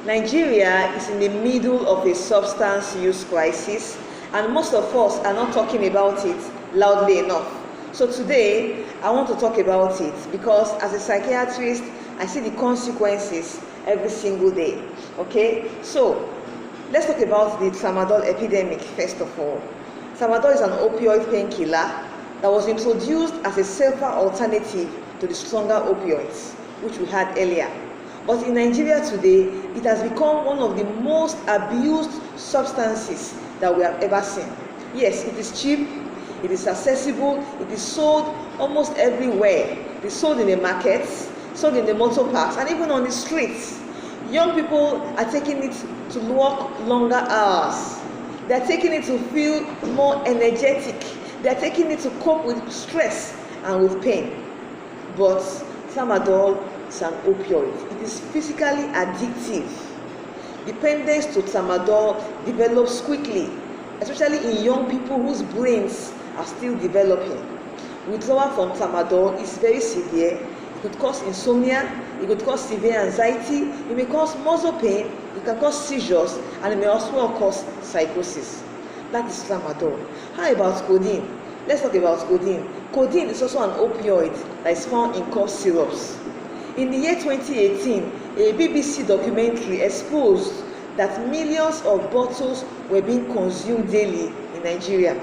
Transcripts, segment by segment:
Nigeria is in the middle of a substance use crisis, and most of us are not talking about it loudly enough. So today, I want to talk about it because as a psychiatrist, I see the consequences every single day. Okay? So, let's talk about the tramadol epidemic first of all. Tramadol is an opioid painkiller that was introduced as a safer alternative to the stronger opioids, which we had earlier. But in Nigeria today, it has become one of the most abused substances that we have ever seen. Yes, it is cheap, it is accessible, it is sold almost everywhere. It is sold in the markets, sold in the motor parks, and even on the streets. Young people are taking it to work longer hours. They are taking it to feel more energetic. They are taking it to cope with stress and with pain. But tramadol is an opioid. It is physically addictive. Dependence to tramadol develops quickly, especially in young people whose brains are still developing. Withdrawal from tramadol is very severe. It could cause insomnia, it could cause severe anxiety, it may cause muscle pain, it can cause seizures, and it may also cause psychosis. That is tramadol. How about codeine? Let's talk about codeine. Codeine is also an opioid that is found in cough syrups. In the year 2018, a BBC documentary exposed that millions of bottles were being consumed daily in Nigeria,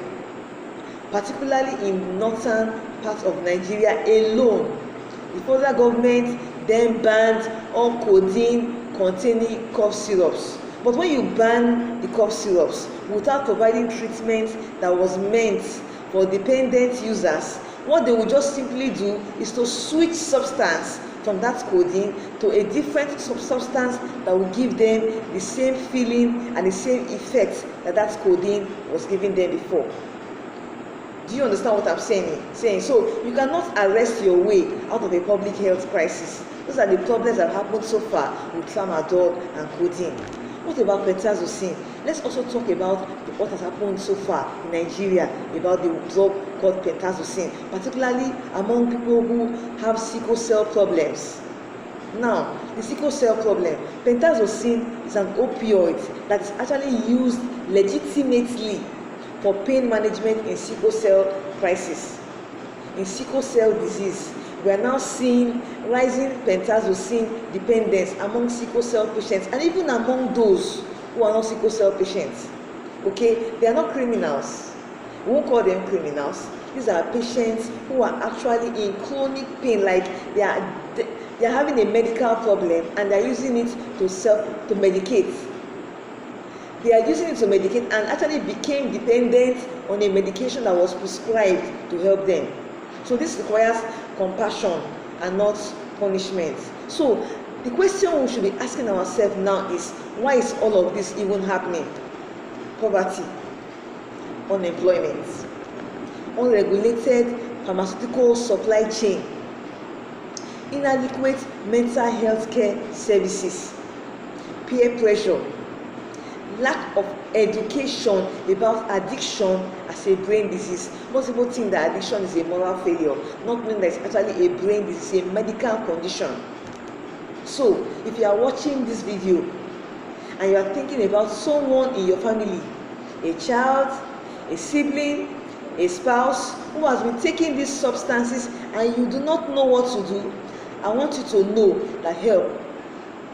particularly in northern parts of Nigeria alone. The federal government then banned all codeine containing cough syrups. But when you ban the cough syrups without providing treatment that was meant for dependent users, what they will just simply do is to switch substance from that codeine to a different substance that will give them the same feeling and the same effect that that codeine was giving them before. Do you understand what I'm saying? So you cannot arrest your way out of a public health crisis. Those are the problems that have happened so far with tramadol and codeine. What about pentazocine? Let's also talk about what has happened so far in Nigeria about the drug called pentazocine, particularly among people who have sickle cell problems. Now, the sickle cell problem, pentazocine is an opioid that is actually used legitimately for pain management in sickle cell crisis. In sickle cell disease, we are now seeing rising pentazocine dependence among sickle cell patients and even among those who are not sickle cell patients. Okay, they are not criminals. We won't call them criminals. These are patients who are actually in chronic pain, like they are having a medical problem and they are using it to medicate. They are using it to medicate and actually became dependent on a medication that was prescribed to help them. So this requires compassion and not punishment. So the question we should be asking ourselves now is, why is all of this even happening? Poverty, unemployment, unregulated pharmaceutical supply chain, inadequate mental health care services, peer pressure, lack of education about addiction as a brain disease. Most people think that addiction is a moral failure, not knowing that it's actually a brain disease, a medical condition. So, if you are watching this video and you are thinking about someone in your family, a child, a sibling, a spouse who has been taking these substances and you do not know what to do, I want you to know that help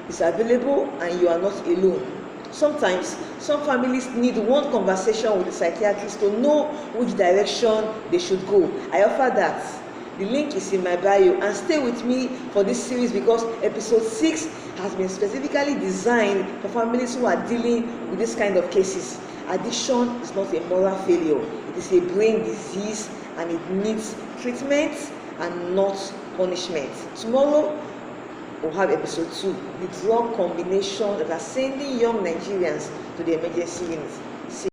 is available and you are not alone. Sometimes, some families need one conversation with the psychiatrist to know which direction they should go. I offer that. The link is in my bio, and stay with me for this series because episode 6 has been specifically designed for families who are dealing with this kind of cases. Addiction is not a moral failure. It is a brain disease and it needs treatment and not punishment. Tomorrow, we'll have episode 2, the drug combination that are sending young Nigerians to the emergency unit.